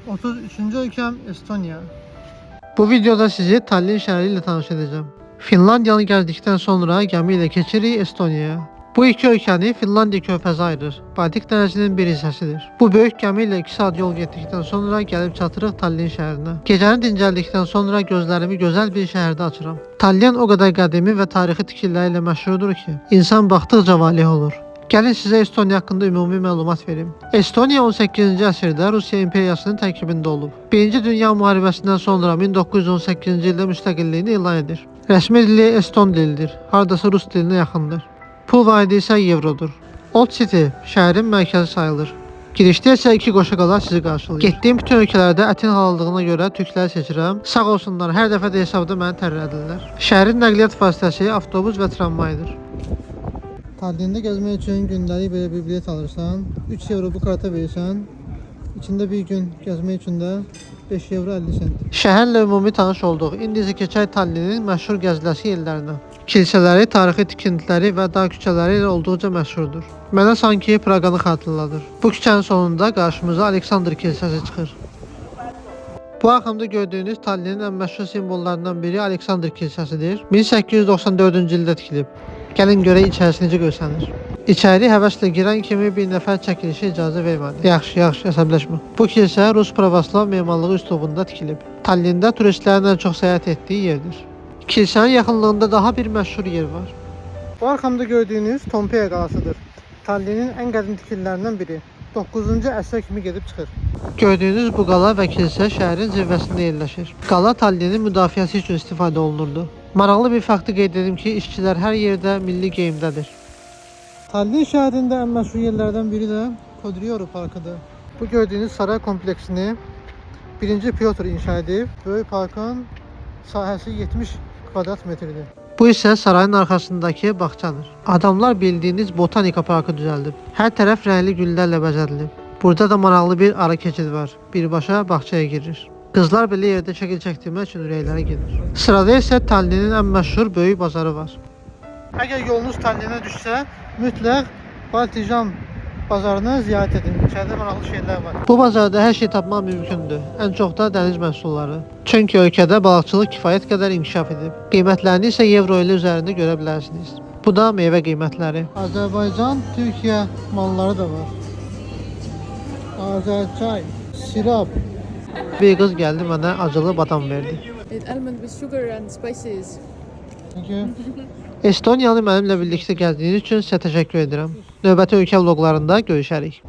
33. ölkəm Estoniya. Bu videoda sizi Tallinn şəhəri ilə tanış edəcəm. Finlandiyanı gəzdikdən sonra gəmi ilə keçirik Estoniyaya. Bu iki ölkəni Finlandiya körfəzi ayırır. Baltik dənizinin bir hissəsidir. Bu böyük gəmi ilə 2 saat yol getdikdən sonra gəlib çatırıq Tallinn şəhərinə. Gecəni dincəldikdən sonra gözlərimi gözəl bir şəhərdə açıram. Tallinn o qədər qədimi və tarixi tikililəri ilə məşhurdur ki, insan baxdıqca valeh olur. Gəlin sizə Estoniya haqqında ümumi məlumat verim. Estoniya 18-ci əsrdə Rusiya imperiyasının tərkibində olub. 1-ci Dünya müharibəsindən sonra 1918-ci ildə müstəqilliyini elan edir. Rəsmi dili Eston dilidir, hardasa Rus dilinə yaxındır. Pul vahidi isə evrodur. Old City şəhərin mərkəzi sayılır. Girişdə isə 2 qoşaqalar sizi qarşılayır. Getdiyim bütün ölkələrdə ətin halallığına görə türkləri seçirəm. Sağ olsunlar, hər dəfə də hesabda məni tərlədirlər. Şəhərin nəqliyyat vasitəsi avtobus və tramvaydır. Tallinn'də gəzmək üçün gündəlik belə bir bilet alırsan, 3 euro bu karta verirsən, içində bir gün gəzmək üçün də 5 euro 50 sent. Şəhərlə ümumi tanış olduq. İndi isə keçək Tallinnin məşhur gəziləsi yerlərinə. Kilsələri, tarixi tikintiləri və dar küçələri ilə olduqca məşhurdur. Mənə sanki Praqanı xatırladır. Bu küçənin sonunda qarşımıza Aleksandr kilsəsi çıxır. Bu arxamda gördüyünüz Tallinnin ən məşhur simvollarından biri Aleksandr kilsəsidir. 1894-cü ildə tikilib. Gəlin görək içərisi necə görsənir. İçəri həvəslə girən kimi bir nəfər çəkilişə icazə vermədi. Yaxşı, əsəbləşmə. Bu kilsə Rus pravoslav memarlığı üslubunda tikilib. Tallinn'də turistlərin ən çox səyahət etdiyi yerdir. Kilsənin yaxınlığında daha bir məşhur yer var. Bu arxamda gördüyünüz Tompeya qalasıdır. Tallinnin ən qədim tikililərindən biri. 9-cu əsrə kimi gedib çıxır. Gördüyünüz bu qala və kilsə şəhərin zirvəsində yerləşir. Qala Tallinnin müdafiəsi üçün istifadə olunurdu. Maraqlı bir faktı qeyd edim ki, işçilər hər yerdə milli geyimdədir. Tallinn şəhərində ən məşhur yerlərdən biri də Kodrioru parkıdır. Bu gördüyünüz saray kompleksini 1-ci Pyotr inşa edib. Böyük parkın sahəsi 70 kvadrat metrdir. Bu isə sarayın arxasındakı bağçadır. Adamlar bildiğiniz botanika parkı düzəldib. Hər tərəf rəngli güllərlə bəzədilib. Burada da maraqlı bir ara keçid var. Birbaşa bağçaya girir. Qızlar belə yerdə şəkil çəkdirmək üçün ürəkləri gedir. Sırada isə Tallinnin ən məşhur böyük bazarı var. Əgər yolunuz Tallinnə düşsə, mütləq Baltijan bazarını ziyarət edin. İçəridə maraqlı şeylər var. Bu bazarda hər şey tapmaq mümkündür. Ən çox da dəniz məhsulları. Çünki ölkədə balıqçılıq kifayət qədər inkişaf edib. Qiymətlərini isə evro ilə üzərində görə bilərsiniz. Bu da meyvə qiymətləri. Azərbaycan, Türkiyə malları da var. Azərçay, sirap. Bir qız gəldi mənə acılı badam verdi. Almond with sugar and spices. Thank you. Estoniyanı mənimlə birlikdə gəzdiyiniz üçün sizə təşəkkür edirəm. Növbəti ölkə vloqlarında görüşərik.